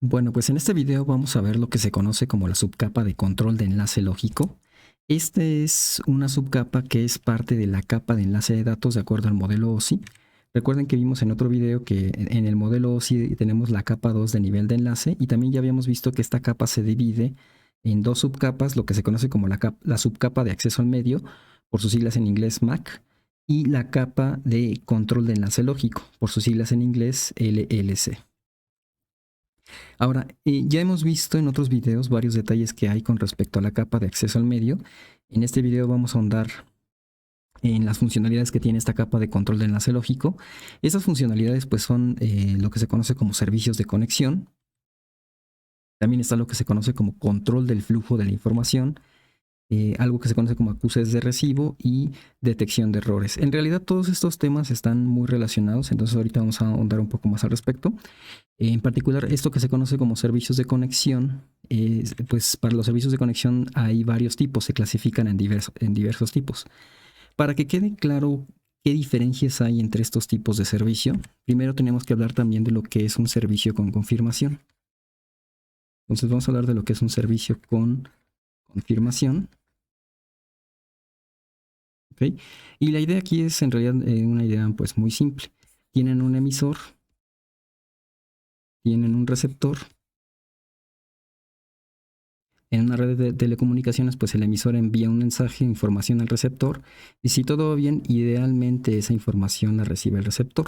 Bueno, pues en este video vamos a ver lo que se conoce como la subcapa de control de enlace lógico. Esta es una subcapa que es parte de la capa de enlace de datos de acuerdo al modelo OSI. Recuerden que vimos en otro video que en el modelo OSI tenemos la capa 2 de nivel de enlace y también ya habíamos visto que esta capa se divide en dos subcapas, lo que se conoce como la subcapa de acceso al medio, por sus siglas en inglés MAC, y la capa de control de enlace lógico, por sus siglas en inglés LLC. Ahora, ya hemos visto en otros videos varios detalles que hay con respecto a la capa de acceso al medio. En este video vamos a ahondar en las funcionalidades que tiene esta capa de control de enlace lógico. Esas funcionalidades pues son lo que se conoce como servicios de conexión. También está lo que se conoce como control del flujo de la información, algo que se conoce como acuses de recibo y detección de errores. En realidad todos estos temas están muy relacionados, entonces ahorita vamos a ahondar un poco más al respecto. En particular, esto que se conoce como servicios de conexión, pues para los servicios de conexión hay varios tipos, se clasifican en diversos tipos. Para que quede claro qué diferencias hay entre estos tipos de servicio, primero tenemos que hablar también de lo que es un servicio con confirmación. Entonces vamos a hablar de lo que es un servicio con confirmación. ¿Okay? Y la idea aquí es en realidad una idea pues muy simple. Tienen un emisor, tienen un receptor. En una red de telecomunicaciones, pues el emisor envía un mensaje, información al receptor, y si todo va bien, idealmente esa información la recibe el receptor.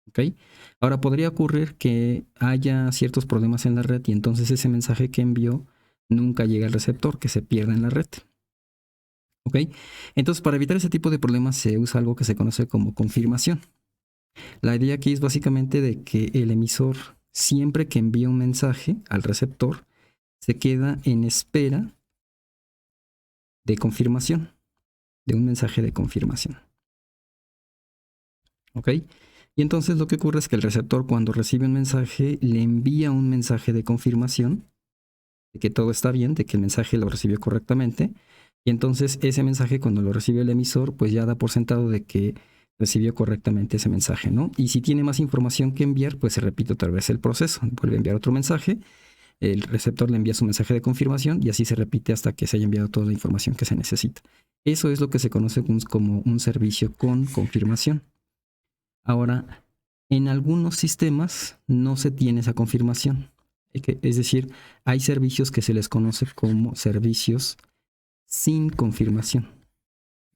¿Okay? Ahora podría ocurrir que haya ciertos problemas en la red y entonces ese mensaje que envió nunca llega al receptor, que se pierda en la red. ¿Okay? Entonces, para evitar ese tipo de problemas se usa algo que se conoce como confirmación. La idea aquí es básicamente de que el emisor, siempre que envía un mensaje al receptor, se queda en espera de confirmación, de un mensaje de confirmación. ¿Ok? Y entonces lo que ocurre es que el receptor, cuando recibe un mensaje, le envía un mensaje de confirmación de que todo está bien, de que el mensaje lo recibió correctamente. Y entonces ese mensaje, cuando lo recibe el emisor, pues ya da por sentado de que recibió correctamente ese mensaje, ¿no? Y si tiene más información que enviar, pues se repite otra vez el proceso. Vuelve a enviar otro mensaje, el receptor le envía su mensaje de confirmación y así se repite hasta que se haya enviado toda la información que se necesita. Eso es lo que se conoce como un servicio con confirmación. Ahora, en algunos sistemas no se tiene esa confirmación. Es decir, hay servicios que se les conoce como servicios sin confirmación.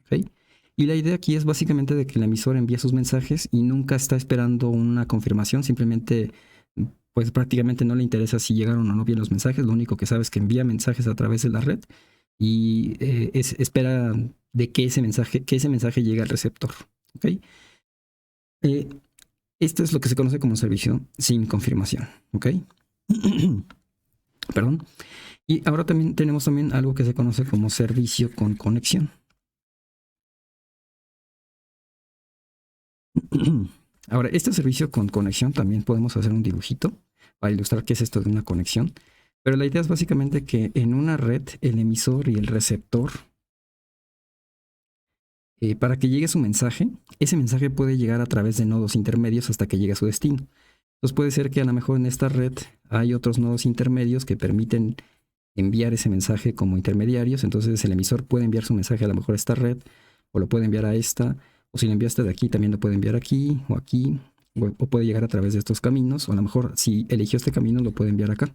¿Okay? Y la idea aquí es básicamente de que el emisor envía sus mensajes y nunca está esperando una confirmación, simplemente pues prácticamente no le interesa si llegaron o no bien los mensajes, lo único que sabe es que envía mensajes a través de la red y espera de que ese mensaje llegue al receptor. ¿Okay? Esto es lo que se conoce como servicio sin confirmación. ¿Ok? Perdón. Y ahora también tenemos algo que se conoce como servicio con conexión. Ahora, este servicio con conexión también podemos hacer un dibujito para ilustrar qué es esto de una conexión. Pero la idea es básicamente que en una red el emisor y el receptor, para que llegue su mensaje, ese mensaje puede llegar a través de nodos intermedios hasta que llegue a su destino. Entonces puede ser que a lo mejor en esta red hay otros nodos intermedios que permiten enviar ese mensaje como intermediarios. Entonces el emisor puede enviar su mensaje a lo mejor a esta red o lo puede enviar a esta. O si lo enviaste de aquí, también lo puede enviar aquí o aquí. O puede llegar a través de estos caminos. O a lo mejor si eligió este camino lo puede enviar acá.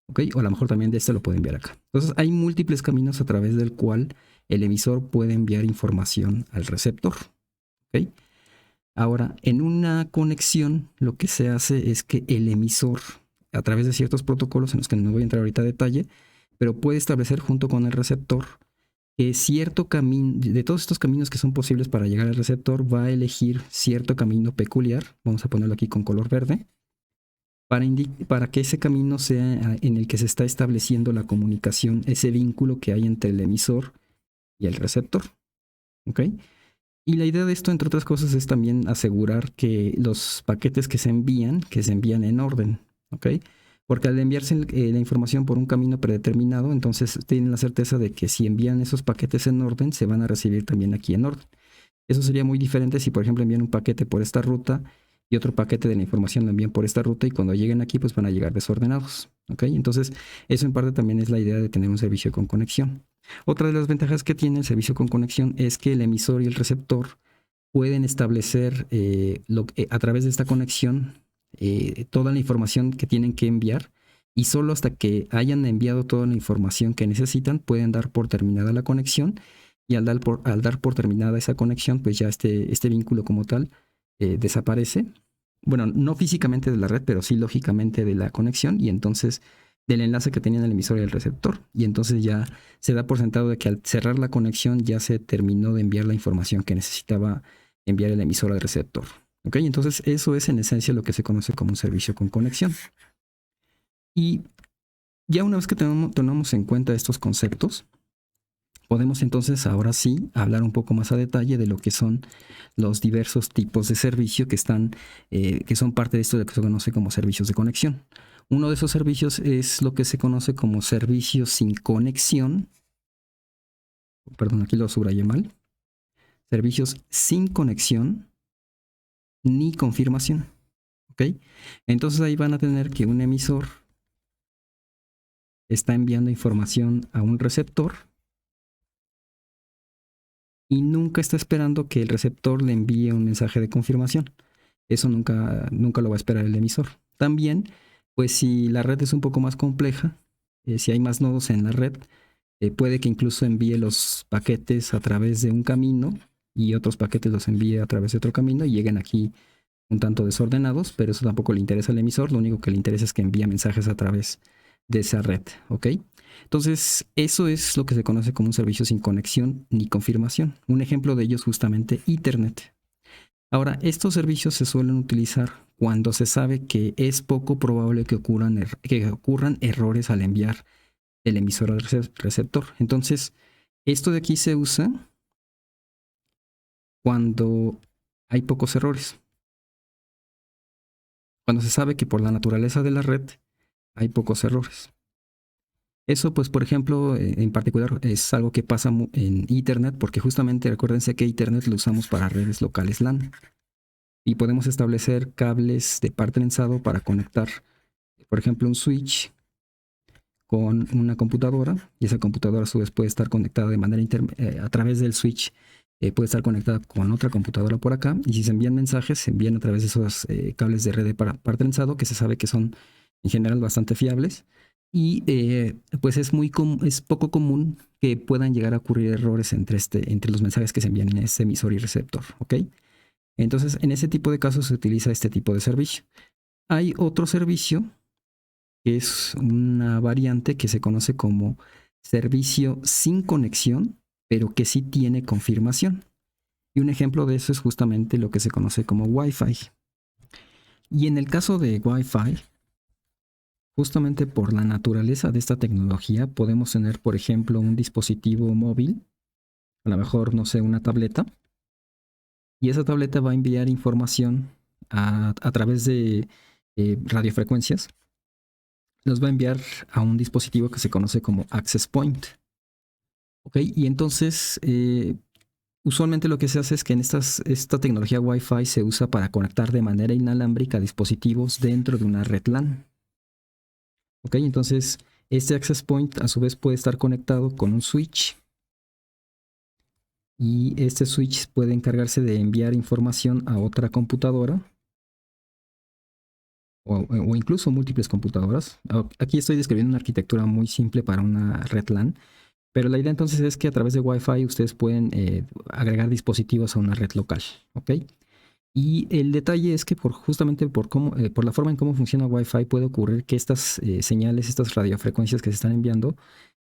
¿Ok? O a lo mejor también de este lo puede enviar acá. Entonces hay múltiples caminos a través del cual el emisor puede enviar información al receptor. ¿Ok? Ahora, en una conexión lo que se hace es que el emisor, a través de ciertos protocolos en los que no voy a entrar ahorita a detalle, pero puede establecer junto con el receptor que cierto camino, de todos estos caminos que son posibles para llegar al receptor, va a elegir cierto camino peculiar, vamos a ponerlo aquí con color verde, para que ese camino sea en el que se está estableciendo la comunicación, ese vínculo que hay entre el emisor y el receptor. ¿Ok? Y la idea de esto, entre otras cosas, es también asegurar que los paquetes que se envían en orden. ¿Ok? Porque al enviarse la información por un camino predeterminado, entonces tienen la certeza de que si envían esos paquetes en orden, se van a recibir también aquí en orden. Eso sería muy diferente si, por ejemplo, envían un paquete por esta ruta y otro paquete de la información lo envían por esta ruta y cuando lleguen aquí pues van a llegar desordenados. ¿Ok? Entonces eso en parte también es la idea de tener un servicio con conexión. Otra de las ventajas que tiene el servicio con conexión es que el emisor y el receptor pueden establecer a través de esta conexión toda la información que tienen que enviar y solo hasta que hayan enviado toda la información que necesitan pueden dar por terminada la conexión y al dar por terminada esa conexión pues ya este vínculo como tal desaparece. Bueno, no físicamente de la red, pero sí lógicamente de la conexión y entonces del enlace que tenían el emisor y el receptor. Y entonces ya se da por sentado de que al cerrar la conexión ya se terminó de enviar la información que necesitaba enviar el emisor al receptor. ¿Ok? Entonces eso es en esencia lo que se conoce como un servicio con conexión. Y ya una vez que tenemos en cuenta estos conceptos, podemos entonces ahora sí hablar un poco más a detalle de lo que son los diversos tipos de servicio que son parte de esto de lo que se conoce como servicios de conexión. Uno de esos servicios es lo que se conoce como servicios sin conexión. Perdón, aquí lo subrayé mal. Servicios sin conexión ni confirmación. ¿Ok? Entonces ahí van a tener que un emisor está enviando información a un receptor y nunca está esperando que el receptor le envíe un mensaje de confirmación. Eso nunca lo va a esperar el emisor. También, pues si la red es un poco más compleja, si hay más nodos en la red, puede que incluso envíe los paquetes a través de un camino y otros paquetes los envíe a través de otro camino y lleguen aquí un tanto desordenados, pero eso tampoco le interesa al emisor, lo único que le interesa es que envía mensajes a través de esa red, ¿ok? Entonces, eso es lo que se conoce como un servicio sin conexión ni confirmación. Un ejemplo de ello es justamente Ethernet. Ahora, estos servicios se suelen utilizar cuando se sabe que es poco probable que ocurran errores al enviar el emisor al receptor. Entonces, esto de aquí se usa cuando hay pocos errores. Cuando se sabe que por la naturaleza de la red hay pocos errores. Eso, pues, por ejemplo, en particular es algo que pasa en Ethernet, porque justamente recuérdense que Ethernet lo usamos para redes locales LAN. Y podemos establecer cables de par trenzado para conectar, por ejemplo, un switch con una computadora. Y esa computadora a su vez puede estar conectada de manera a través del switch. Puede estar conectada con otra computadora por acá. Y si se envían mensajes, se envían a través de esos cables de red de par trenzado, que se sabe que son en general bastante fiables. Y pues es poco común que puedan llegar a ocurrir errores entre los mensajes que se envían en ese emisor y receptor, ¿ok? Entonces, en ese tipo de casos se utiliza este tipo de servicio. Hay otro servicio que es una variante que se conoce como servicio sin conexión, pero que sí tiene confirmación. Y un ejemplo de eso es justamente lo que se conoce como Wi-Fi. Y en el caso de Wi-Fi, justamente por la naturaleza de esta tecnología, podemos tener, por ejemplo, un dispositivo móvil, a lo mejor, no sé, una tableta, y esa tableta va a enviar información a través de radiofrecuencias. Los va a enviar a un dispositivo que se conoce como Access Point. ¿Ok? Y entonces, usualmente lo que se hace es que en esta tecnología Wi-Fi se usa para conectar de manera inalámbrica dispositivos dentro de una red LAN. ¿Ok? Entonces, este Access Point a su vez puede estar conectado con un switch. Y este switch puede encargarse de enviar información a otra computadora o incluso múltiples computadoras. Aquí estoy describiendo una arquitectura muy simple para una red LAN, pero la idea entonces es que a través de Wi-Fi ustedes pueden agregar dispositivos a una red local, ¿ok? Y el detalle es que justamente por la forma en cómo funciona Wi-Fi puede ocurrir que estas señales, estas radiofrecuencias que se están enviando,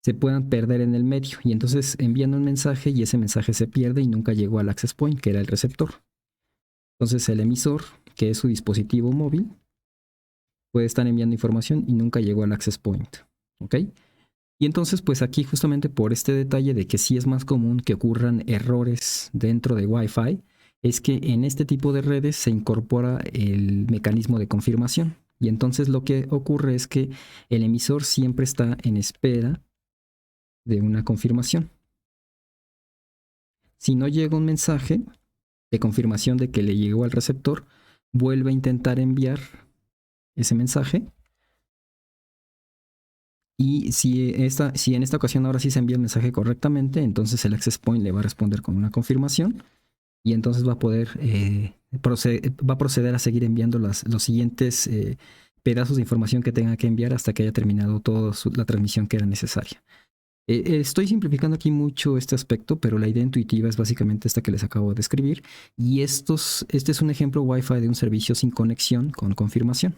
se puedan perder en el medio. Y entonces envían un mensaje y ese mensaje se pierde y nunca llegó al access point, que era el receptor. Entonces el emisor, que es su dispositivo móvil, puede estar enviando información y nunca llegó al access point, ¿ok? Y entonces, pues aquí justamente por este detalle de que sí es más común que ocurran errores dentro de Wi-Fi, es que en este tipo de redes se incorpora el mecanismo de confirmación. Y entonces lo que ocurre es que el emisor siempre está en espera de una confirmación. Si no llega un mensaje de confirmación de que le llegó al receptor, vuelve a intentar enviar ese mensaje. Y si en esta ocasión ahora sí se envía el mensaje correctamente, entonces el access point le va a responder con una confirmación y entonces va a poder va a proceder a seguir enviando los siguientes pedazos de información que tenga que enviar hasta que haya terminado toda la transmisión que era necesaria. Estoy simplificando aquí mucho este aspecto, pero la idea intuitiva es básicamente esta que les acabo de describir. Y este es un ejemplo Wi-Fi de un servicio sin conexión con confirmación.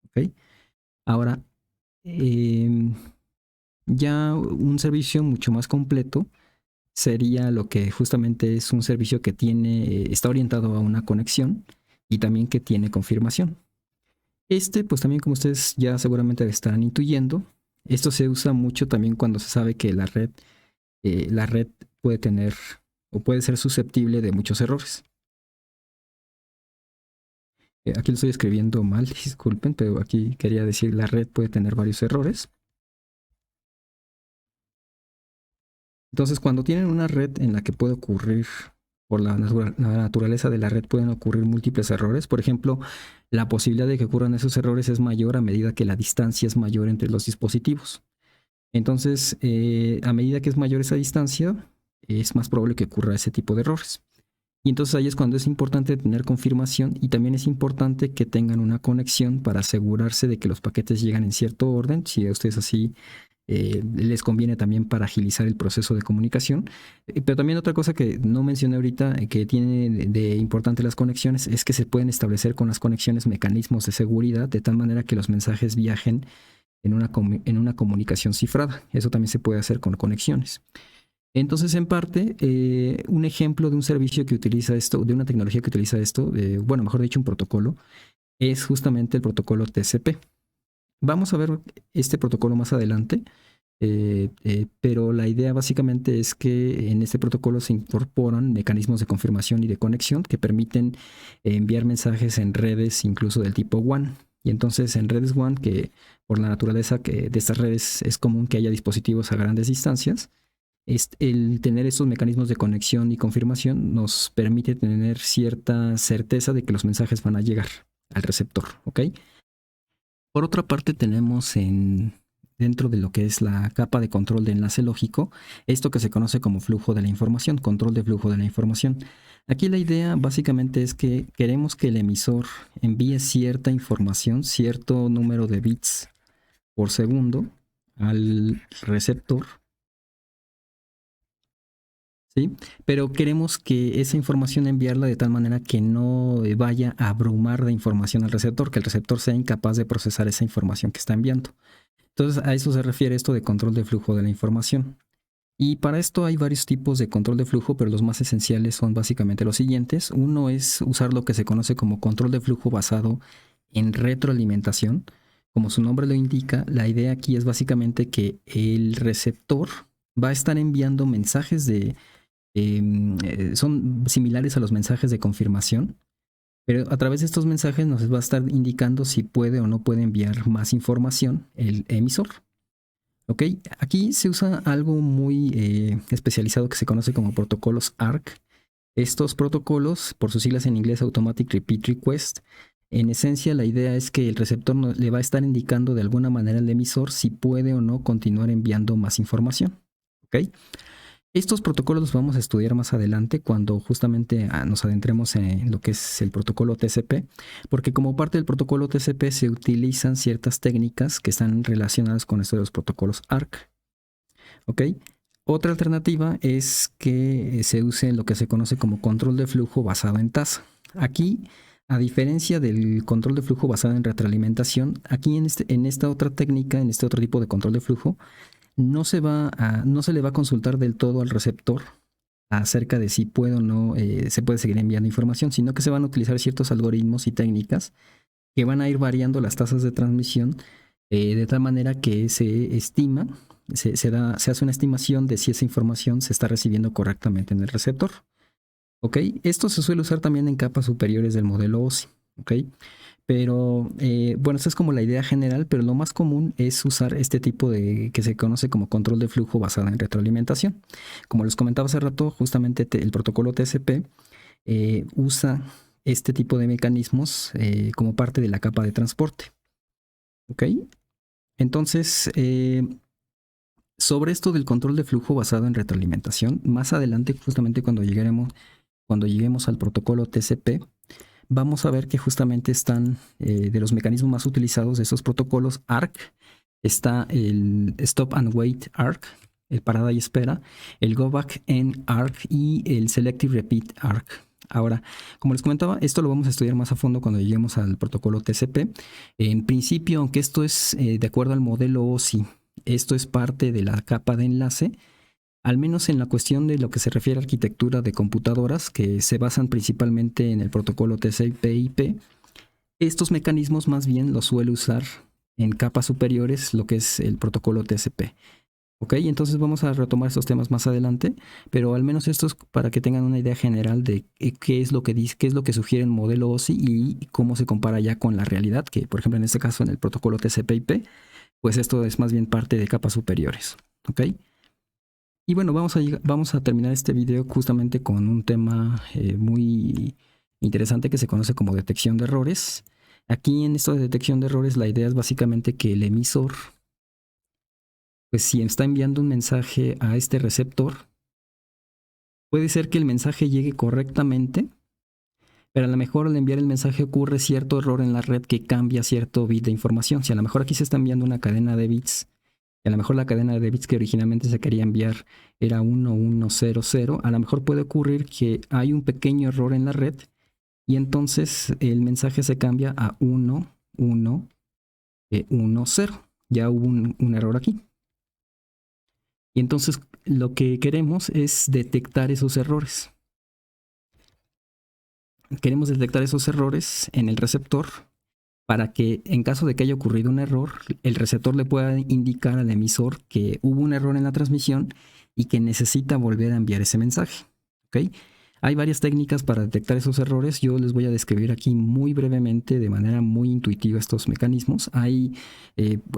¿Okay? Ahora, ya un servicio mucho más completo sería lo que justamente es un servicio que está orientado a una conexión y también que tiene confirmación. Pues también como ustedes ya seguramente están intuyendo, esto se usa mucho también cuando se sabe que la red puede tener o puede ser susceptible de muchos errores. Aquí lo estoy escribiendo mal, disculpen, pero aquí quería decir la red puede tener varios errores. Entonces, cuando tienen una red en la que puede ocurrir, por la naturaleza de la red, pueden ocurrir múltiples errores. Por ejemplo, la posibilidad de que ocurran esos errores es mayor a medida que la distancia es mayor entre los dispositivos. Entonces, a medida que es mayor esa distancia, es más probable que ocurra ese tipo de errores. Y entonces ahí es cuando es importante tener confirmación y también es importante que tengan una conexión para asegurarse de que los paquetes llegan en cierto orden. Si a ustedes así les conviene también para agilizar el proceso de comunicación. Pero también otra cosa que no mencioné ahorita, que tiene de importante las conexiones, es que se pueden establecer con las conexiones mecanismos de seguridad de tal manera que los mensajes viajen en una comunicación cifrada. Eso también se puede hacer con conexiones. Entonces, en parte, un ejemplo de un servicio que utiliza esto, de una tecnología que utiliza esto, bueno, mejor dicho, un protocolo, es justamente el protocolo TCP. Vamos a ver este protocolo más adelante, pero la idea básicamente es que en este protocolo se incorporan mecanismos de confirmación y de conexión que permiten enviar mensajes en redes incluso del tipo WAN. Y entonces en redes WAN, que por la naturaleza de estas redes es común que haya dispositivos a grandes distancias, el tener estos mecanismos de conexión y confirmación nos permite tener cierta certeza de que los mensajes van a llegar al receptor, ¿ok? Por otra parte, tenemos dentro de lo que es la capa de control de enlace lógico, esto que se conoce como flujo de la información, control de flujo de la información. Aquí la idea básicamente es que queremos que el emisor envíe cierta información, cierto número de bits por segundo al receptor, ¿sí? Pero queremos que esa información enviarla de tal manera que no vaya a abrumar de información al receptor, que el receptor sea incapaz de procesar esa información que está enviando. Entonces a eso se refiere esto de control de flujo de la información. Y para esto hay varios tipos de control de flujo, pero los más esenciales son básicamente los siguientes. Uno es usar lo que se conoce como control de flujo basado en retroalimentación. Como su nombre lo indica, la idea aquí es básicamente que el receptor va a estar enviando mensajes son similares a los mensajes de confirmación, pero a través de estos mensajes nos va a estar indicando si puede o no puede enviar más información el emisor. ¿Ok? Aquí se usa algo muy especializado que se conoce como protocolos ARC. Estos protocolos, por sus siglas en inglés Automatic Repeat Request, en esencia la idea es que el receptor le va a estar indicando de alguna manera al emisor si puede o no continuar enviando más información. ¿Ok? Estos protocolos los vamos a estudiar más adelante cuando justamente nos adentremos en lo que es el protocolo TCP, porque como parte del protocolo TCP se utilizan ciertas técnicas que están relacionadas con esto de los protocolos ARC. ¿Ok? Otra alternativa es que se use lo que se conoce como control de flujo basado en tasa. Aquí, a diferencia del control de flujo basado en retroalimentación, aquí en esta otra técnica, en este otro tipo de control de flujo, no se le va a consultar del todo al receptor acerca de si puede o no se puede seguir enviando información, sino que se van a utilizar ciertos algoritmos y técnicas que van a ir variando las tasas de transmisión de tal manera que se estima, se hace una estimación de si esa información se está recibiendo correctamente en el receptor. ¿Ok? Esto se suele usar también en capas superiores del modelo OSI. ¿Ok? Pero bueno, esta es como la idea general, pero lo más común es usar este tipo de que se conoce como control de flujo basado en retroalimentación. Como les comentaba hace rato, justamente el protocolo TCP usa este tipo de mecanismos como parte de la capa de transporte. ¿Ok? Entonces, sobre esto del control de flujo basado en retroalimentación, más adelante, justamente cuando lleguemos al protocolo TCP, vamos a ver que justamente están de los mecanismos más utilizados de esos protocolos ARC, está el Stop and Wait ARC, el parada y espera, el Go Back N ARC y el Selective Repeat ARC. Ahora, como les comentaba, esto lo vamos a estudiar más a fondo cuando lleguemos al protocolo TCP. En principio, aunque esto es de acuerdo al modelo OSI, esto es parte de la capa de enlace, al menos en la cuestión de lo que se refiere a arquitectura de computadoras, que se basan principalmente en el protocolo TCP/IP, estos mecanismos más bien los suele usar en capas superiores lo que es el protocolo TCP. Ok, entonces vamos a retomar estos temas más adelante, pero al menos esto es para que tengan una idea general de qué es lo que dice, qué es lo que sugiere el modelo OSI y cómo se compara ya con la realidad, que por ejemplo en este caso en el protocolo TCP/IP, pues esto es más bien parte de capas superiores. Ok. Y bueno, vamos a terminar este video justamente con un tema muy interesante que se conoce como detección de errores. Aquí en esto de detección de errores la idea es básicamente que el emisor, pues si está enviando un mensaje a este receptor, puede ser que el mensaje llegue correctamente, pero a lo mejor al enviar el mensaje ocurre cierto error en la red que cambia cierto bit de información. Si a lo mejor aquí se está enviando una cadena de bits, y a lo mejor la cadena de bits que originalmente se quería enviar era 1100, a lo mejor puede ocurrir que hay un pequeño error en la red y entonces el mensaje se cambia a 1110. Ya hubo un error aquí. Y entonces lo que queremos es detectar esos errores. Queremos detectar esos errores en el receptor para que en caso de que haya ocurrido un error, el receptor le pueda indicar al emisor que hubo un error en la transmisión y que necesita volver a enviar ese mensaje. ¿Okay? Hay varias técnicas para detectar esos errores. Yo les voy a describir aquí muy brevemente, de manera muy intuitiva, estos mecanismos. Hay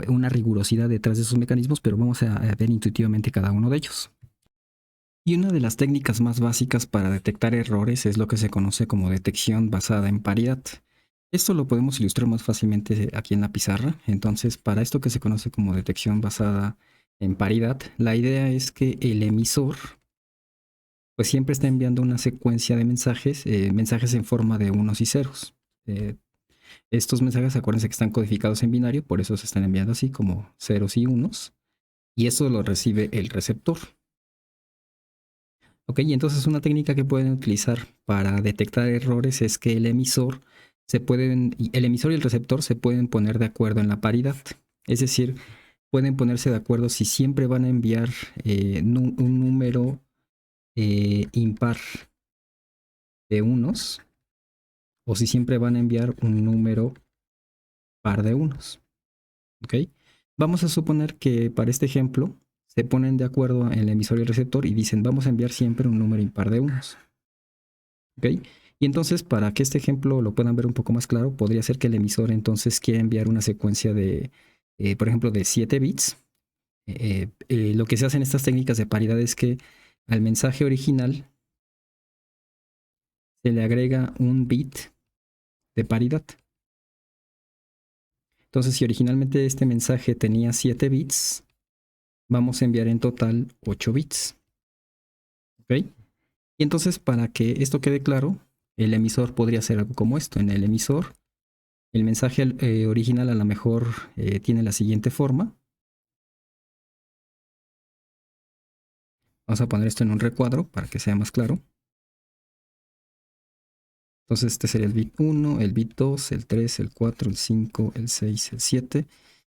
una rigurosidad detrás de esos mecanismos, pero vamos a ver intuitivamente cada uno de ellos. Y una de las técnicas más básicas para detectar errores es lo que se conoce como detección basada en paridad. Esto lo podemos ilustrar más fácilmente aquí en la pizarra. Entonces, para esto que se conoce como detección basada en paridad, la idea es que el emisor pues siempre está enviando una secuencia de mensajes, mensajes en forma de unos y ceros. Estos mensajes, acuérdense que están codificados en binario, por eso se están enviando así como ceros y unos, y eso lo recibe el receptor. Ok, y entonces una técnica que pueden utilizar para detectar errores es que el emisor y el receptor se pueden poner de acuerdo en la paridad. Es decir, pueden ponerse de acuerdo si siempre van a enviar un número impar de unos o si siempre van a enviar un número par de unos. ¿Ok? Vamos a suponer que para este ejemplo se ponen de acuerdo el emisor y el receptor y dicen vamos a enviar siempre un número impar de unos. ¿Ok? Y entonces, para que este ejemplo lo puedan ver un poco más claro, podría ser que el emisor entonces quiera enviar una secuencia de, por ejemplo, de 7 bits. Lo que se hace en estas técnicas de paridad es que al mensaje original se le agrega un bit de paridad. Entonces, si originalmente este mensaje tenía 7 bits, vamos a enviar en total 8 bits. ¿Ok? Y entonces, para que esto quede claro, el emisor podría hacer algo como esto. En el emisor, el mensaje original a lo mejor tiene la siguiente forma. Vamos a poner esto en un recuadro para que sea más claro. Entonces este sería el bit 1, el bit 2, el 3, el 4, el 5, el 6, el 7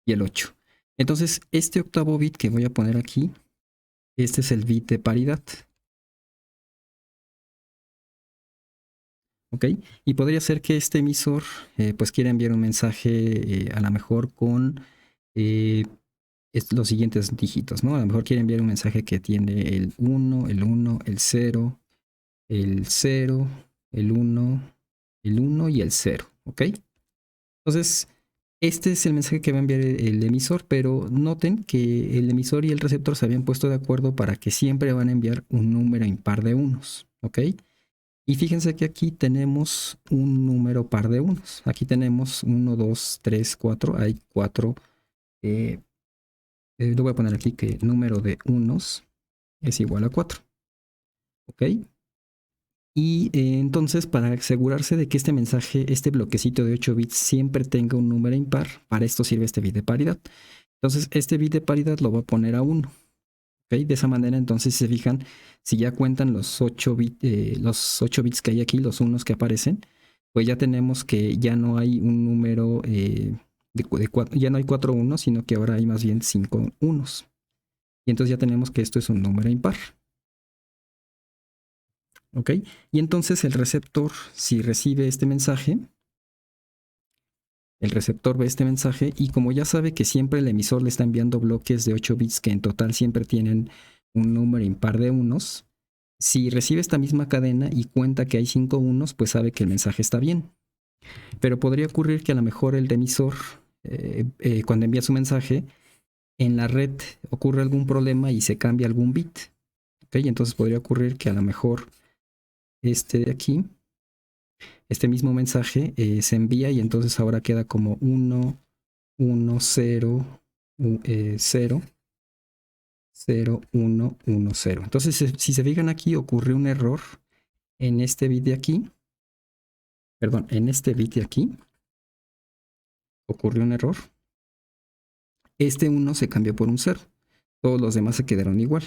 y el 8. Entonces este octavo bit que voy a poner aquí, este es el bit de paridad. ¿Ok? Y podría ser que este emisor pues quiera enviar un mensaje a lo mejor con los siguientes dígitos, ¿no? A lo mejor quiere enviar un mensaje que tiene el 1, el 1, el 0, el 0, el 1, el 1 y el 0, ¿ok? Entonces, este es el mensaje que va a enviar el emisor, pero noten que el emisor y el receptor se habían puesto de acuerdo para que siempre van a enviar un número impar de unos, ¿ok? Y fíjense que aquí tenemos un número par de unos. Aquí tenemos 1, 2, 3, 4. Hay 4. Lo voy a poner aquí que el número de unos es igual a 4. ¿Ok? Y entonces, para asegurarse de que este mensaje, este bloquecito de 8 bits, siempre tenga un número impar, para esto sirve este bit de paridad. Entonces, este bit de paridad lo voy a poner a 1. ¿Okay? De esa manera, entonces, si se fijan, si ya cuentan los 8 bits que hay aquí, los unos que aparecen, pues ya tenemos que ya no hay un número ya no hay 4 unos, sino que ahora hay más bien 5 unos. Y entonces ya tenemos que esto es un número impar. ¿Ok? Y entonces el receptor, si recibe este mensaje, el receptor ve este mensaje y como ya sabe que siempre el emisor le está enviando bloques de 8 bits que en total siempre tienen un número impar de unos, si recibe esta misma cadena y cuenta que hay 5 unos, pues sabe que el mensaje está bien. Pero podría ocurrir que a lo mejor el emisor, cuando envía su mensaje, en la red ocurre algún problema y se cambia algún bit. ¿Ok? Entonces podría ocurrir que a lo mejor este de aquí, este mismo mensaje se envía y entonces ahora queda como 1, 1, 0, 0, 0, 1, 1, 0. Entonces, si se fijan aquí, ocurrió un error en este bit de aquí. Perdón, en este bit de aquí ocurrió un error. Este 1 se cambió por un 0. Todos los demás se quedaron igual.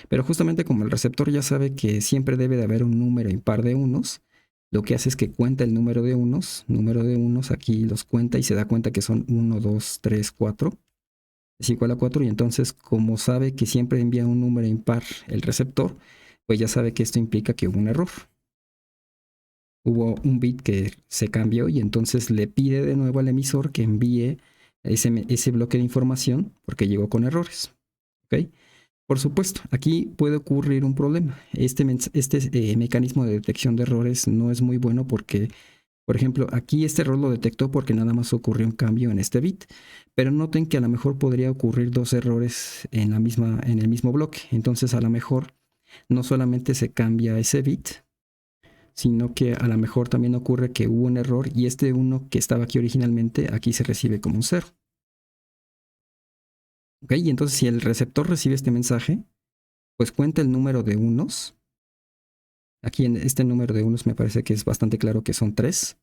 Pero justamente como el receptor ya sabe que siempre debe de haber un número impar de unos, lo que hace es que cuenta el número de unos, aquí los cuenta y se da cuenta que son 1, 2, 3, 4. Es igual a 4 y entonces como sabe que siempre envía un número impar el receptor, pues ya sabe que esto implica que hubo un error. Hubo un bit que se cambió y entonces le pide de nuevo al emisor que envíe ese bloque de información porque llegó con errores. ¿Ok? Por supuesto, aquí puede ocurrir un problema. Este mecanismo de detección de errores no es muy bueno porque, por ejemplo, aquí este error lo detectó porque nada más ocurrió un cambio en este bit. Pero noten que a lo mejor podría ocurrir dos errores en el mismo bloque. Entonces, a lo mejor no solamente se cambia ese bit, sino que a lo mejor también ocurre que hubo un error y este 1 que estaba aquí originalmente, aquí se recibe como un 0. ¿Ok? Y entonces si el receptor recibe este mensaje, pues cuenta el número de unos. Aquí en este número de unos me parece que es bastante claro que son 3.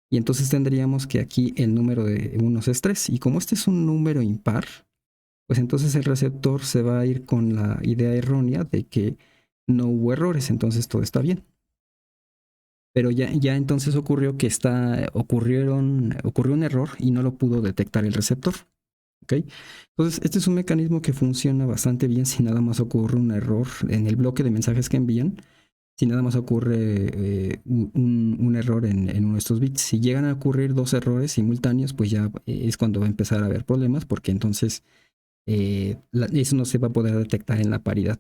Y entonces tendríamos que aquí el número de unos es 3. Y como este es un número impar, pues entonces el receptor se va a ir con la idea errónea de que no hubo errores, entonces todo está bien. Pero ya entonces ocurrió que ocurrió un error y no lo pudo detectar el receptor. ¿Okay? Entonces, este es un mecanismo que funciona bastante bien si nada más ocurre un error en el bloque de mensajes que envían. Si nada más ocurre un error en uno de estos bits. Si llegan a ocurrir dos errores simultáneos, pues ya es cuando va a empezar a haber problemas, porque entonces eso no se va a poder detectar en la paridad,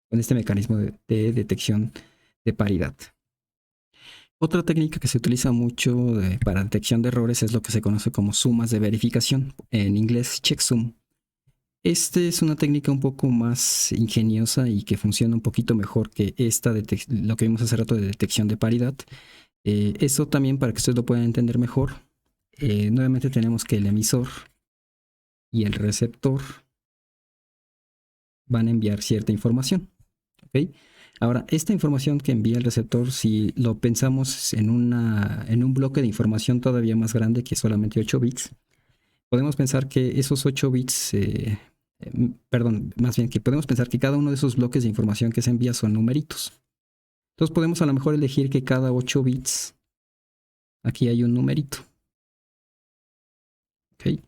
con este mecanismo de detección de paridad. Otra técnica que se utiliza mucho para detección de errores es lo que se conoce como sumas de verificación, en inglés checksum. Este es una técnica un poco más ingeniosa y que funciona un poquito mejor que lo que vimos hace rato de detección de paridad. Eso también para que ustedes lo puedan entender mejor. Nuevamente tenemos que el emisor y el receptor van a enviar cierta información. ¿Okay? Ahora, esta información que envía el receptor, si lo pensamos en un bloque de información todavía más grande que solamente 8 bits, podemos pensar que esos 8 bits, más bien que podemos pensar que cada uno de esos bloques de información que se envía son numeritos. Entonces podemos a lo mejor elegir que cada 8 bits, aquí hay un numerito. ¿Ok?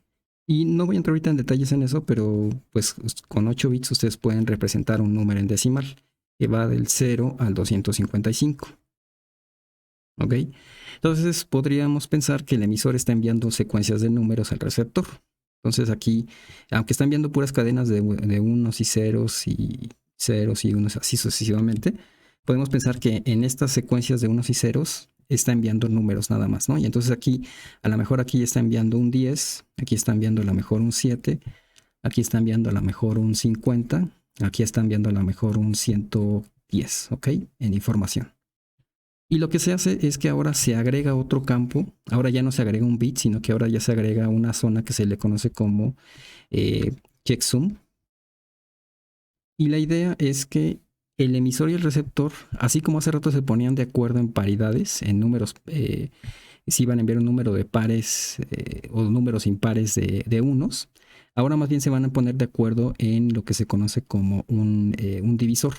Y no voy a entrar ahorita en detalles en eso, pero pues con 8 bits ustedes pueden representar un número en decimal que va del 0 al 255. ¿Ok? Entonces podríamos pensar que el emisor está enviando secuencias de números al receptor. Entonces aquí, aunque está enviando puras cadenas de unos y ceros y unos así sucesivamente, podemos pensar que en estas secuencias de unos y ceros está enviando números nada más, ¿no? Y entonces aquí, a lo mejor aquí está enviando un 10, aquí está enviando a lo mejor un 7, aquí está enviando a lo mejor un 50, aquí está enviando a lo mejor un 110, ¿ok? En información. Y lo que se hace es que ahora se agrega otro campo. Ahora ya no se agrega un bit, sino que ahora ya se agrega una zona que se le conoce como checksum. Y la idea es que el emisor y el receptor, así como hace rato se ponían de acuerdo en paridades, en números, si iban a enviar un número de pares o números impares de unos, ahora más bien se van a poner de acuerdo en lo que se conoce como un divisor.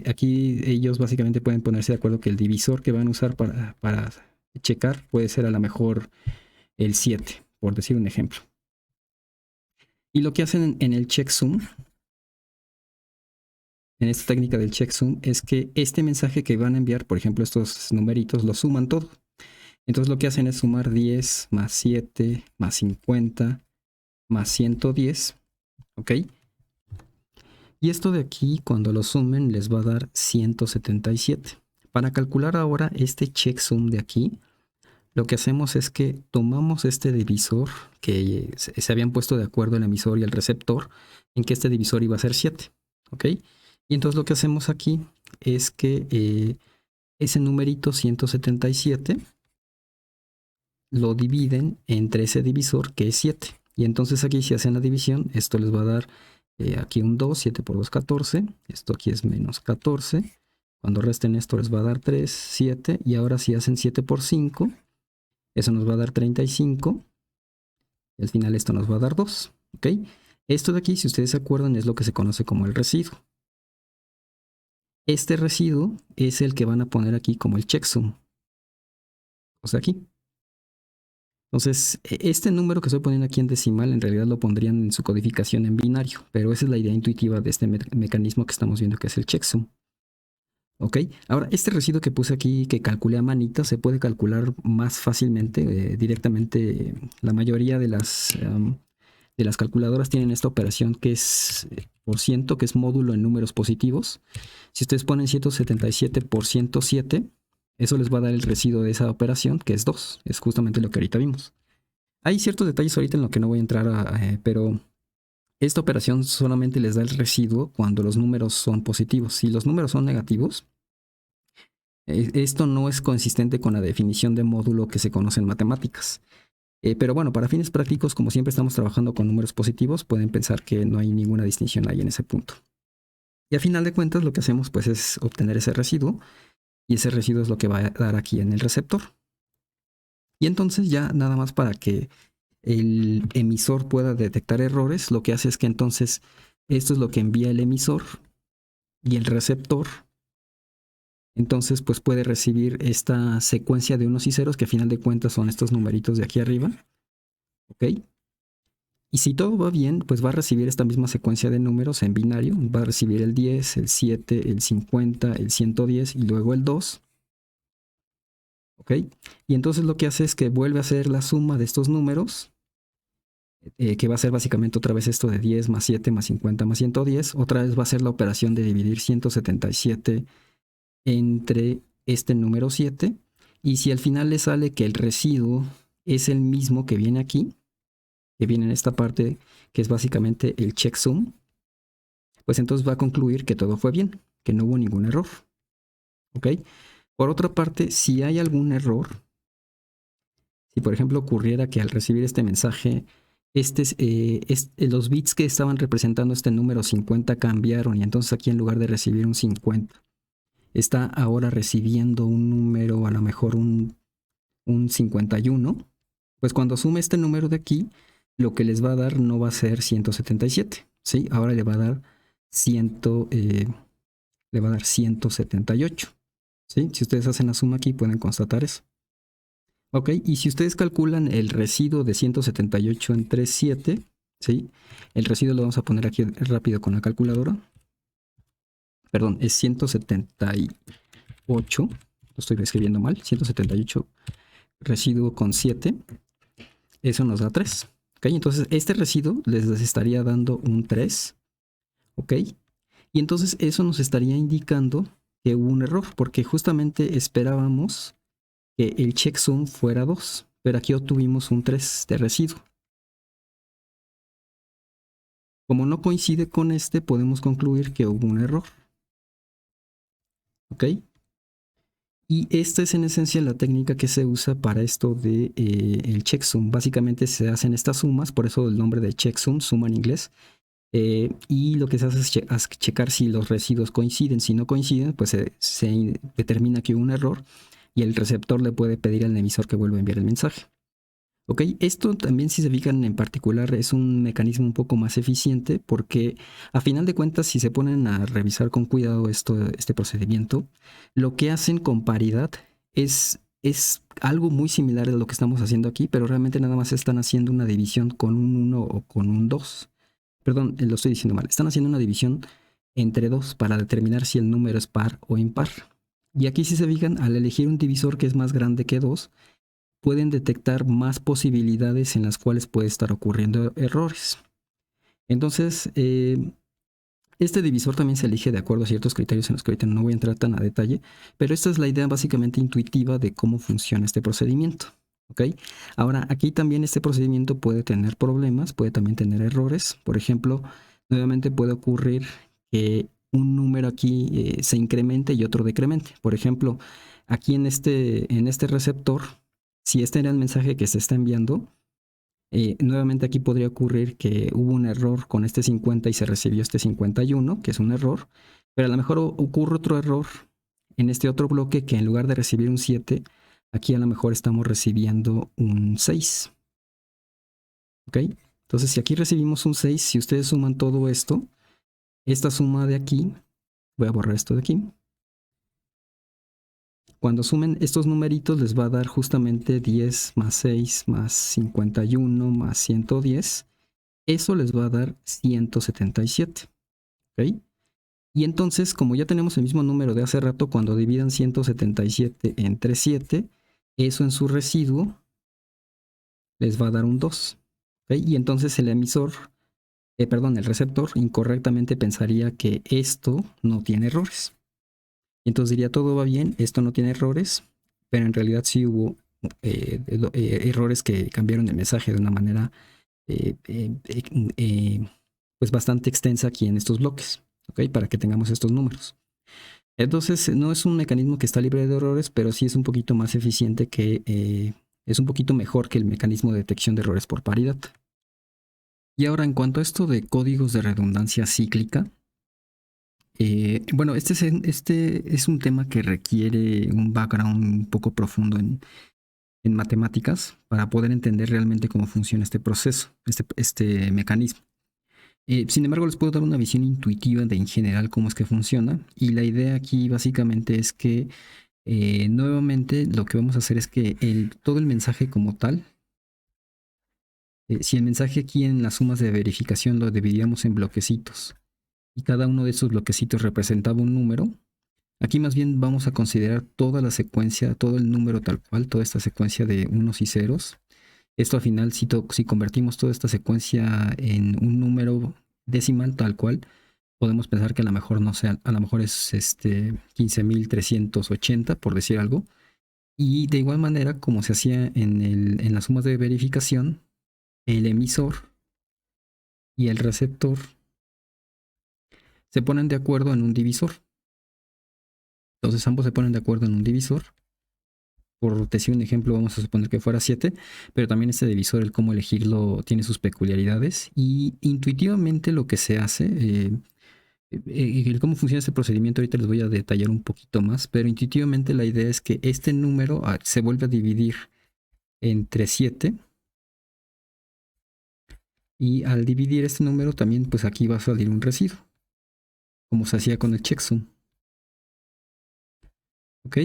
Aquí ellos básicamente pueden ponerse de acuerdo que el divisor que van a usar para checar puede ser a lo mejor el 7, por decir un ejemplo. Y lo que hacen en el checksum, en esta técnica del checksum, es que este mensaje que van a enviar, por ejemplo, estos numeritos, lo suman todo. Entonces lo que hacen es sumar 10 más 7 más 50 más 110, ¿ok? Y esto de aquí, cuando lo sumen, les va a dar 177. Para calcular ahora este checksum de aquí, lo que hacemos es que tomamos este divisor que se habían puesto de acuerdo el emisor y el receptor en que este divisor iba a ser 7, ¿ok? Y entonces lo que hacemos aquí es que ese numerito 177 lo dividen entre ese divisor que es 7. Y entonces aquí si hacen la división, esto les va a dar aquí un 2, 7 por 2, 14. Esto aquí es menos 14. Cuando resten esto les va a dar 3, 7. Y ahora si hacen 7 por 5, eso nos va a dar 35. Y al final esto nos va a dar 2. ¿Ok? Esto de aquí, si ustedes se acuerdan, es lo que se conoce como el residuo. Este residuo es el que van a poner aquí como el checksum. O sea, aquí. Entonces, este número que estoy poniendo aquí en decimal, en realidad lo pondrían en su codificación en binario, pero esa es la idea intuitiva de este mecanismo que estamos viendo, que es el checksum. ¿Ok? Ahora, este residuo que puse aquí, que calculé a manita, se puede calcular más fácilmente, directamente. La mayoría de las calculadoras tienen esta operación que es por ciento, que es módulo en números positivos. Si ustedes ponen 177 por 107, eso les va a dar el residuo de esa operación, que es 2. Es justamente lo que ahorita vimos. Hay ciertos detalles ahorita en lo que no voy a entrar, pero esta operación solamente les da el residuo cuando los números son positivos. Si los números son negativos, esto no es consistente con la definición de módulo que se conoce en matemáticas. Pero bueno, para fines prácticos, como siempre estamos trabajando con números positivos, pueden pensar que no hay ninguna distinción ahí en ese punto. Y a final de cuentas, lo que hacemos pues es obtener ese residuo, y ese residuo es lo que va a dar aquí en el receptor. Y entonces ya nada más para que el emisor pueda detectar errores, lo que hace es que entonces esto es lo que envía el emisor, y el receptor entonces pues puede recibir esta secuencia de unos y ceros, que a final de cuentas son estos numeritos de aquí arriba, ¿ok? Y si todo va bien, pues va a recibir esta misma secuencia de números en binario. Va a recibir el 10, el 7, el 50, el 110 y luego el 2. ¿Ok? Y entonces lo que hace es que vuelve a hacer la suma de estos números, que va a ser básicamente otra vez esto de 10 más 7 más 50 más 110. Otra vez va a ser la operación de dividir 177 entre este número 7. Y si al final le sale que el residuo es el mismo que viene aquí, que viene en esta parte, que es básicamente el checksum, pues entonces va a concluir que todo fue bien, que no hubo ningún error. ¿Ok? Por otra parte, si hay algún error, si por ejemplo ocurriera que al recibir este mensaje, los bits que estaban representando este número 50 cambiaron, y entonces aquí en lugar de recibir un 50, está ahora recibiendo un número, a lo mejor un 51, pues cuando sume este número de aquí, lo que les va a dar no va a ser 177, ¿sí? Ahora le va a dar 178, ¿sí? Si ustedes hacen la suma aquí pueden constatar eso. Ok, y si ustedes calculan el residuo de 178 entre 7, ¿sí? El residuo lo vamos a poner aquí rápido con la calculadora. Perdón, es 178, lo estoy escribiendo mal, 178 residuo con 7, eso nos da 3. Ok, entonces este residuo les estaría dando un 3, ok, y entonces eso nos estaría indicando que hubo un error, porque justamente esperábamos que el checksum fuera 2, pero aquí obtuvimos un 3 de residuo. Como no coincide con este, podemos concluir que hubo un error. ¿Ok? Y esta es en esencia la técnica que se usa para esto de el checksum. Básicamente se hacen estas sumas, por eso el nombre de checksum, suma en inglés. Y lo que se hace es checar si los residuos coinciden. Si no coinciden, pues se determina que hubo un error y el receptor le puede pedir al emisor que vuelva a enviar el mensaje. Ok, esto también, si se fijan en particular, es un mecanismo un poco más eficiente porque a final de cuentas, si se ponen a revisar con cuidado este procedimiento, lo que hacen con paridad es algo muy similar a lo que estamos haciendo aquí, pero realmente nada más están haciendo una división con un 1 o con un 2. Perdón, lo estoy diciendo mal. Están haciendo una división entre 2 para determinar si el número es par o impar. Y aquí, si se fijan, al elegir un divisor que es más grande que 2, pueden detectar más posibilidades en las cuales puede estar ocurriendo errores. Entonces, este divisor también se elige de acuerdo a ciertos criterios en los que ahorita no voy a entrar tan a detalle, pero esta es la idea básicamente intuitiva de cómo funciona este procedimiento. ¿Ok? Ahora, aquí también este procedimiento puede tener problemas, puede también tener errores. Por ejemplo, nuevamente puede ocurrir que un número aquí se incremente y otro decremente. Por ejemplo, aquí en este receptor, si este era el mensaje que se está enviando, nuevamente aquí podría ocurrir que hubo un error con este 50 y se recibió este 51, que es un error, pero a lo mejor ocurre otro error en este otro bloque que en lugar de recibir un 7, aquí a lo mejor estamos recibiendo un 6. ¿Ok? Entonces, si aquí recibimos un 6, si ustedes suman todo esto, esta suma de aquí, voy a borrar esto de aquí. Cuando sumen estos numeritos les va a dar justamente 10 más 6 más 51 más 110. Eso les va a dar 177. ¿Ok? Y entonces, como ya tenemos el mismo número de hace rato, cuando dividan 177 entre 7, eso en su residuo les va a dar un 2. ¿Ok? Y entonces el emisor, el receptor incorrectamente pensaría que esto no tiene errores. Y entonces diría, todo va bien, esto no tiene errores, pero en realidad sí hubo errores que cambiaron el mensaje de una manera pues bastante extensa aquí en estos bloques, ¿ok? Para que tengamos estos números. Entonces, no es un mecanismo que está libre de errores, pero sí es un poquito más eficiente es un poquito mejor que el mecanismo de detección de errores por paridad. Y ahora, en cuanto a esto de códigos de redundancia cíclica, bueno, este es un tema que requiere un background un poco profundo en matemáticas para poder entender realmente cómo funciona este proceso, este mecanismo. Sin embargo, les puedo dar una visión intuitiva de en general cómo es que funciona. Y la idea aquí básicamente es que nuevamente lo que vamos a hacer es que todo el mensaje como tal, si el mensaje aquí en las sumas de verificación lo dividíamos en bloquecitos y cada uno de esos bloquecitos representaba un número, aquí más bien vamos a considerar toda la secuencia, todo el número tal cual, toda esta secuencia de unos y ceros. Esto al final, si convertimos toda esta secuencia en un número decimal tal cual, podemos pensar que a lo mejor no sea, a lo mejor es 15.380, por decir algo. Y de igual manera, como se hacía en las sumas de verificación, el emisor y el receptor se ponen de acuerdo en un divisor. Entonces ambos se ponen de acuerdo en un divisor. Por decir un ejemplo, vamos a suponer que fuera 7, pero también este divisor, el cómo elegirlo, tiene sus peculiaridades. Y intuitivamente lo que se hace, el cómo funciona este procedimiento, ahorita les voy a detallar un poquito más, pero intuitivamente la idea es que este número se vuelve a dividir entre 7. Y al dividir este número también, pues aquí va a salir un residuo, como se hacía con el checksum. ¿Ok?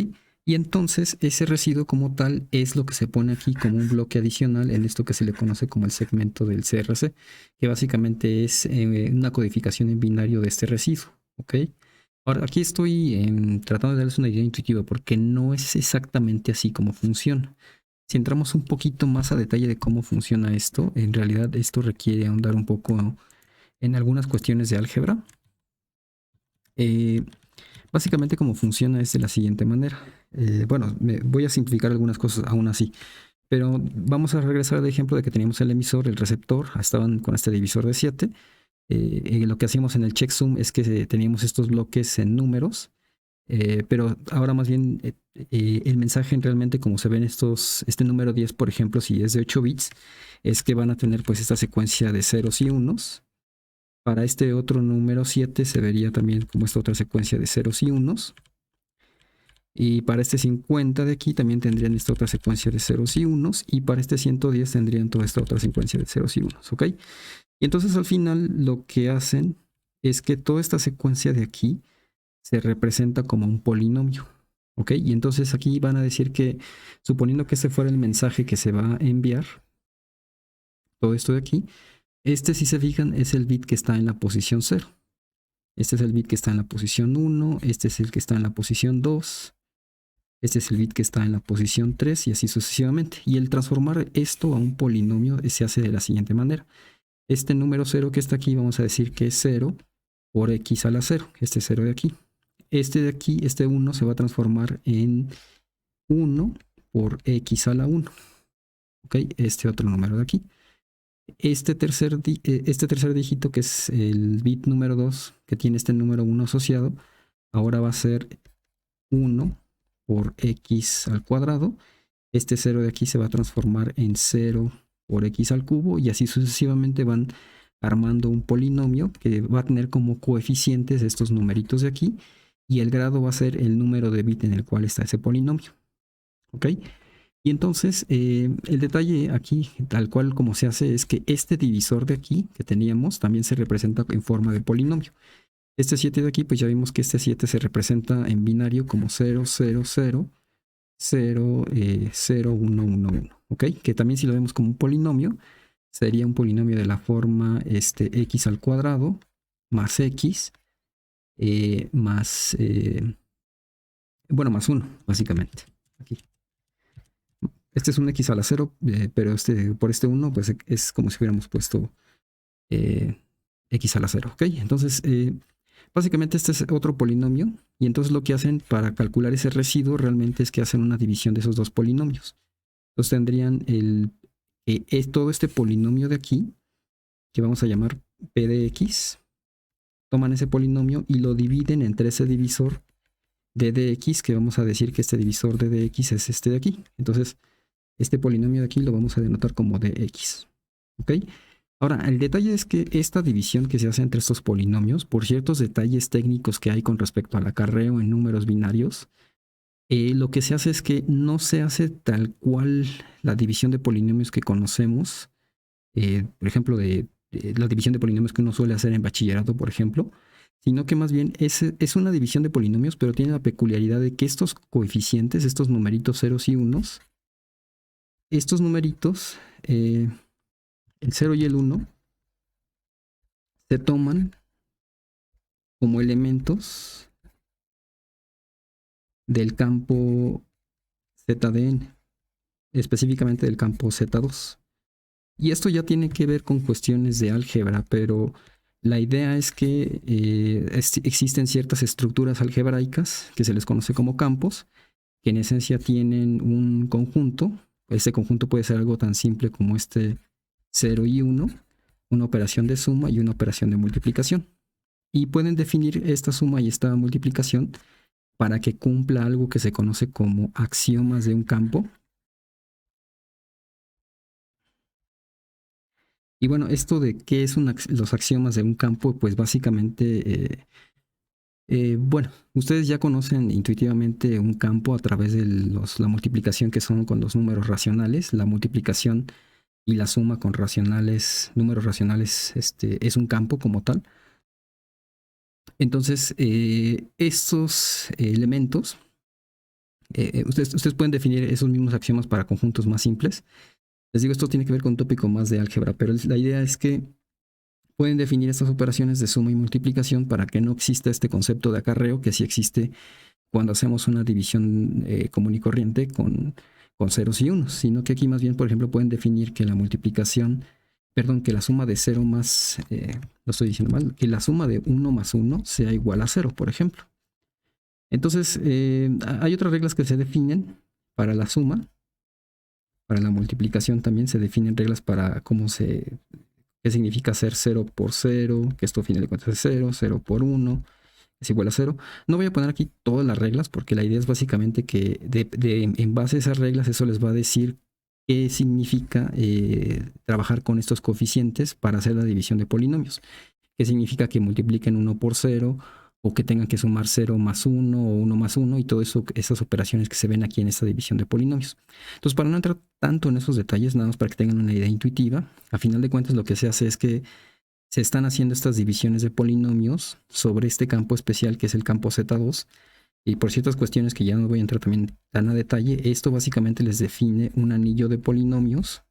Y entonces ese residuo como tal es lo que se pone aquí como un bloque adicional en esto que se le conoce como el segmento del CRC, que básicamente es una codificación en binario de este residuo. ¿Ok? Ahora aquí estoy tratando de darles una idea intuitiva porque no es exactamente así como funciona. Si entramos un poquito más a detalle de cómo funciona esto, en realidad esto requiere ahondar un poco en algunas cuestiones de álgebra. Básicamente cómo funciona es de la siguiente manera. Bueno, voy a simplificar algunas cosas aún así, pero vamos a regresar al ejemplo de que teníamos el emisor, el receptor, estaban con este divisor de 7. Lo que hacíamos en el checksum es que teníamos estos bloques en números Pero ahora más bien el mensaje realmente, como se ven este número 10, por ejemplo, si es de 8 bits, es que van a tener pues esta secuencia de ceros y unos. Para este otro número 7 se vería también como esta otra secuencia de ceros y unos. Y para este 50 de aquí también tendrían esta otra secuencia de ceros y unos. Y para este 110 tendrían toda esta otra secuencia de ceros y unos, ¿ok? Y entonces al final lo que hacen es que toda esta secuencia de aquí se representa como un polinomio, ¿ok? Y entonces aquí van a decir que, suponiendo que ese fuera el mensaje que se va a enviar, todo esto de aquí, este, si se fijan, es el bit que está en la posición 0. Este es el bit que está en la posición 1, este es el que está en la posición 2, este es el bit que está en la posición 3 y así sucesivamente. Y el transformar esto a un polinomio se hace de la siguiente manera. Este número 0 que está aquí, vamos a decir que es 0 por x a la 0, este 0 de aquí. Este de aquí, este 1, se va a transformar en 1 por x a la 1. ¿Ok? Este otro número de aquí. Este tercer dígito, que es el bit número 2, que tiene este número 1 asociado, ahora va a ser 1 por x al cuadrado. Este 0 de aquí se va a transformar en 0 por x al cubo y así sucesivamente van armando un polinomio que va a tener como coeficientes estos numeritos de aquí y el grado va a ser el número de bit en el cual está ese polinomio. ¿Ok? Y entonces el detalle aquí, tal cual como se hace, es que este divisor de aquí que teníamos también se representa en forma de polinomio. Este 7 de aquí, pues ya vimos que este 7 se representa en binario como 0, 0, 0, 0, 0, 1, 1, 1. ¿Ok? Que también si lo vemos como un polinomio, sería un polinomio de la forma x al cuadrado más x más, bueno, más 1, básicamente. Aquí. Este es un x a la 0, pero por este 1, pues es como si hubiéramos puesto x a la 0. ¿Ok? Entonces, básicamente este es otro polinomio. Y entonces lo que hacen para calcular ese residuo realmente es que hacen una división de esos dos polinomios. Entonces tendrían todo este polinomio de aquí, que vamos a llamar p de x. Toman ese polinomio y lo dividen entre ese divisor de dx, que vamos a decir que este divisor de dx es este de aquí. Entonces, este polinomio de aquí lo vamos a denotar como dx. ¿Ok? Ahora, el detalle es que esta división que se hace entre estos polinomios, por ciertos detalles técnicos que hay con respecto al acarreo en números binarios, lo que se hace es que no se hace tal cual la división de polinomios que conocemos, por ejemplo, de la división de polinomios que uno suele hacer en bachillerato, por ejemplo, sino que más bien es una división de polinomios, pero tiene la peculiaridad de que estos coeficientes, estos numeritos ceros y unos, estos numeritos, el 0 y el 1, se toman como elementos del campo ZDN, específicamente del campo Z2. Y esto ya tiene que ver con cuestiones de álgebra, pero la idea es que existen ciertas estructuras algebraicas que se les conoce como campos, que en esencia tienen un conjunto. Este conjunto puede ser algo tan simple como este 0 y 1, una operación de suma y una operación de multiplicación. Y pueden definir esta suma y esta multiplicación para que cumpla algo que se conoce como axiomas de un campo. Y bueno, esto de qué es los axiomas de un campo, pues básicamente, bueno, ustedes ya conocen intuitivamente un campo a través de la multiplicación que son con los números racionales, la multiplicación y la suma con números racionales, es un campo como tal. Entonces, estos elementos, ustedes pueden definir esos mismos axiomas para conjuntos más simples. Les digo, esto tiene que ver con un tópico más de álgebra, pero la idea es que pueden definir estas operaciones de suma y multiplicación para que no exista este concepto de acarreo que sí existe cuando hacemos una división común y corriente con ceros y unos, sino que aquí más bien, por ejemplo, pueden definir que la multiplicación, perdón, que la suma de 0 más, lo estoy diciendo mal, que la suma de 1 más 1 sea igual a 0, por ejemplo. Entonces, hay otras reglas que se definen para la suma. Para la multiplicación también se definen reglas para qué significa hacer 0 por 0, que esto al final de cuentas es 0, 0 por 1, es igual a 0. No voy a poner aquí todas las reglas porque la idea es básicamente que en base a esas reglas eso les va a decir qué significa trabajar con estos coeficientes para hacer la división de polinomios. ¿Qué significa que multipliquen 1 por 0 o que tengan que sumar 0 más 1 o 1 más 1 y todo eso, esas operaciones que se ven aquí en esta división de polinomios? Entonces, para no entrar tanto en esos detalles, nada más para que tengan una idea intuitiva, a final de cuentas lo que se hace es que se están haciendo estas divisiones de polinomios sobre este campo especial que es el campo Z2. Y por ciertas cuestiones que ya no voy a entrar también tan a detalle, esto básicamente les define un anillo de polinomios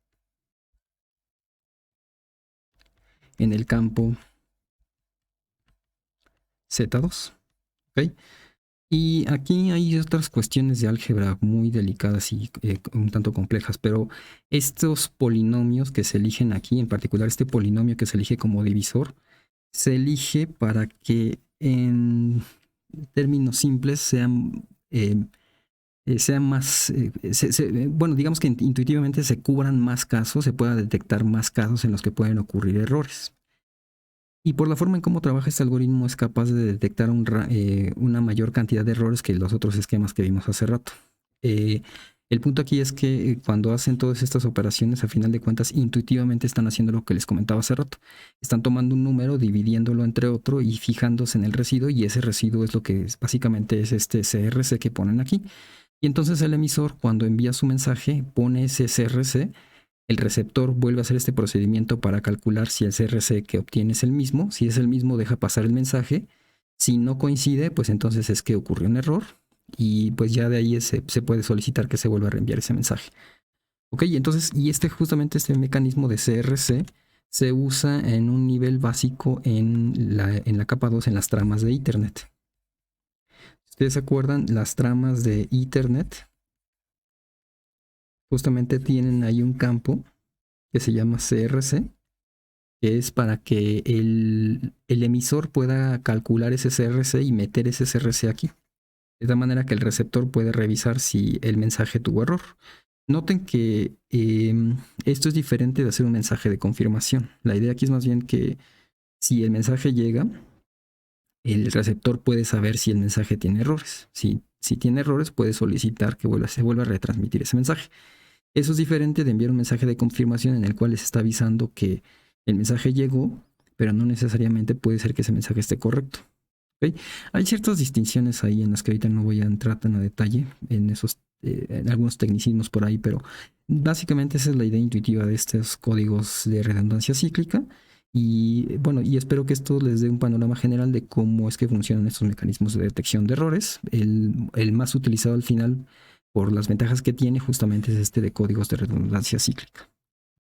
en el campo Z2. ¿Okay? Y aquí hay otras cuestiones de álgebra muy delicadas y un tanto complejas, pero estos polinomios que se eligen aquí, en particular este polinomio que se elige como divisor, se elige para que en términos simples sean más, bueno, digamos que intuitivamente se cubran más casos, se pueda detectar más casos en los que pueden ocurrir errores. Y por la forma en cómo trabaja este algoritmo es capaz de detectar una mayor cantidad de errores que los otros esquemas que vimos hace rato. El punto aquí es que cuando hacen todas estas operaciones, a final de cuentas, intuitivamente están haciendo lo que les comentaba hace rato. Están tomando un número, dividiéndolo entre otro y fijándose en el residuo, y ese residuo es lo que básicamente es este CRC que ponen aquí. Y entonces el emisor, cuando envía su mensaje, pone ese CRC. El receptor vuelve a hacer este procedimiento para calcular si el CRC que obtiene es el mismo. Si es el mismo, deja pasar el mensaje. Si no coincide, pues entonces es que ocurrió un error. Y pues ya de ahí se puede solicitar que se vuelva a reenviar ese mensaje. Ok, entonces, y justamente este mecanismo de CRC se usa en un nivel básico en la capa 2, en las tramas de Ethernet. ¿Ustedes se acuerdan? Las tramas de Ethernet justamente tienen ahí un campo que se llama CRC, que es para que el emisor pueda calcular ese CRC y meter ese CRC aquí. De tal manera que el receptor puede revisar si el mensaje tuvo error. Noten que esto es diferente de hacer un mensaje de confirmación. La idea aquí es más bien que si el mensaje llega, el receptor puede saber si el mensaje tiene errores. Si tiene errores, puede solicitar que se vuelva a retransmitir ese mensaje. Eso es diferente de enviar un mensaje de confirmación en el cual les está avisando que el mensaje llegó, pero no necesariamente puede ser que ese mensaje esté correcto. ¿Okay? Hay ciertas distinciones ahí en las que ahorita no voy a entrar tan a detalle en algunos tecnicismos por ahí, pero básicamente esa es la idea intuitiva de estos códigos de redundancia cíclica. Y bueno, y espero que esto les dé un panorama general de cómo es que funcionan estos mecanismos de detección de errores. El más utilizado al final, por las ventajas que tiene, justamente es este de códigos de redundancia cíclica.